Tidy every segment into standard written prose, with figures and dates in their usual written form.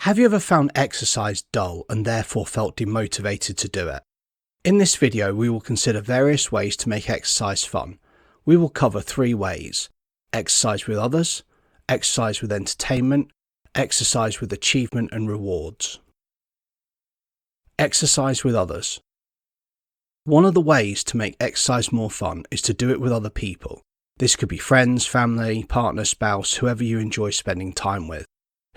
Have you ever found exercise dull and therefore felt demotivated to do it? In this video, we will consider various ways to make exercise fun. We will cover 3 ways: exercise with others, exercise with entertainment, exercise with achievement and rewards. Exercise with others. One of the ways to make exercise more fun is to do it with other people. This could be friends, family, partner, spouse, whoever you enjoy spending time with,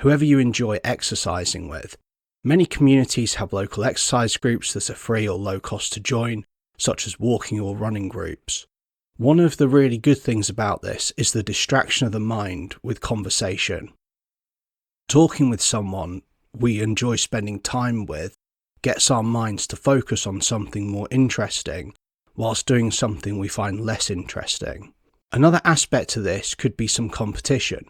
whoever you enjoy exercising with. Many communities have local exercise groups that are free or low cost to join, such as walking or running groups. One of the really good things about this is the distraction of the mind with conversation. Talking with someone we enjoy spending time with gets our minds to focus on something more interesting, whilst doing something we find less interesting. Another aspect to this could be some competition.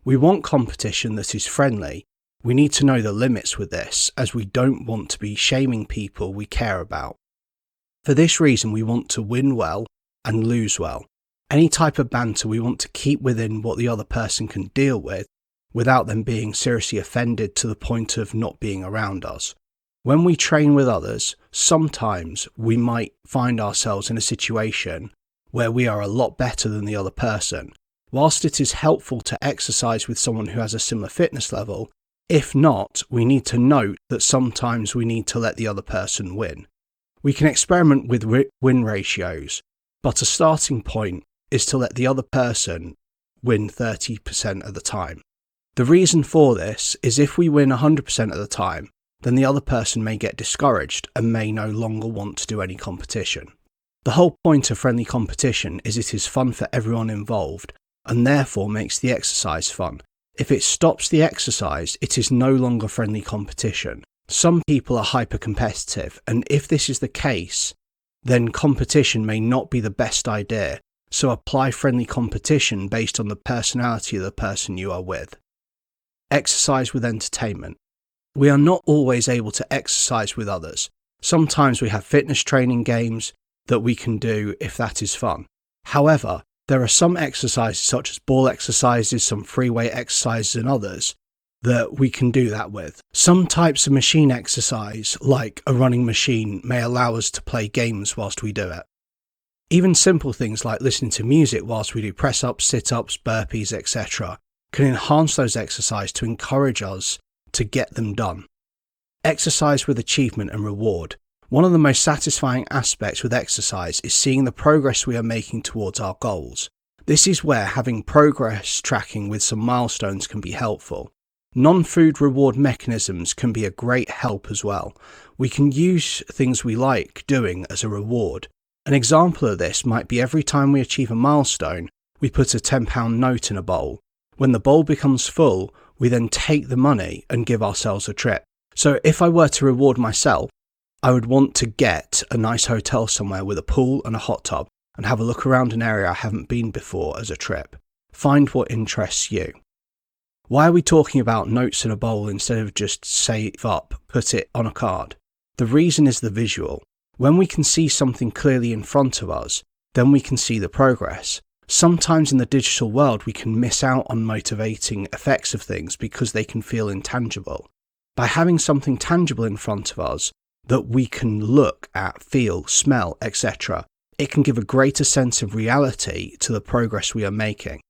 We want competition that is friendly. We need to know the limits with this, as we don't want to be shaming people we care about. For this reason, we want to win well and lose well. Any type of banter we want to keep within what the other person can deal with, without them being seriously offended to the point of not being around us. When we train with others, sometimes we might find ourselves in a situation where we are a lot better than the other person. Whilst it is helpful to exercise with someone who has a similar fitness level, if not, we need to note that sometimes we need to let the other person win. We can experiment with win ratios, but a starting point is to let the other person win 30% of the time. The reason for this is if we win 100% of the time, then the other person may get discouraged and may no longer want to do any competition. The whole point of friendly competition is it is fun for everyone involved, and therefore makes the exercise fun. If it stops the exercise, it is no longer friendly competition. Some people are hyper-competitive, and if this is the case, then competition may not be the best idea, so apply friendly competition based on the personality of the person you are with. Exercise with entertainment. We are not always able to exercise with others. Sometimes we have fitness training games that we can do if that is fun. However, there are some exercises such as ball exercises, some free weight exercises and others that we can do that with. Some types of machine exercise, like a running machine, may allow us to play games whilst we do it. Even simple things like listening to music whilst we do press-ups, sit-ups, burpees, etc. can enhance those exercises to encourage us to get them done. Exercise with achievement and reward. One of the most satisfying aspects with exercise is seeing the progress we are making towards our goals. This is where having progress tracking with some milestones can be helpful. Non-food reward mechanisms can be a great help as well. We can use things we like doing as a reward. An example of this might be every time we achieve a milestone, we put a £10 note in a bowl. When the bowl becomes full, we then take the money and give ourselves a trip. So if I were to reward myself, I would want to get a nice hotel somewhere with a pool and a hot tub and have a look around an area I haven't been before as a trip. Find what interests you. Why are we talking about notes in a bowl instead of just save up, put it on a card? The reason is the visual. When we can see something clearly in front of us, then we can see the progress. Sometimes in the digital world we can miss out on motivating effects of things because they can feel intangible. By having something tangible in front of us that we can look at, feel, smell, etc., it can give a greater sense of reality to the progress we are making.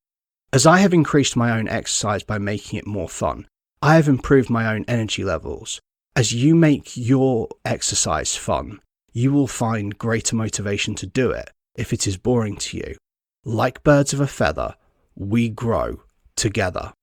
As I have increased my own exercise by making it more fun, I have improved my own energy levels. As you make your exercise fun, you will find greater motivation to do it if it is boring to you. Like birds of a feather, we grow together.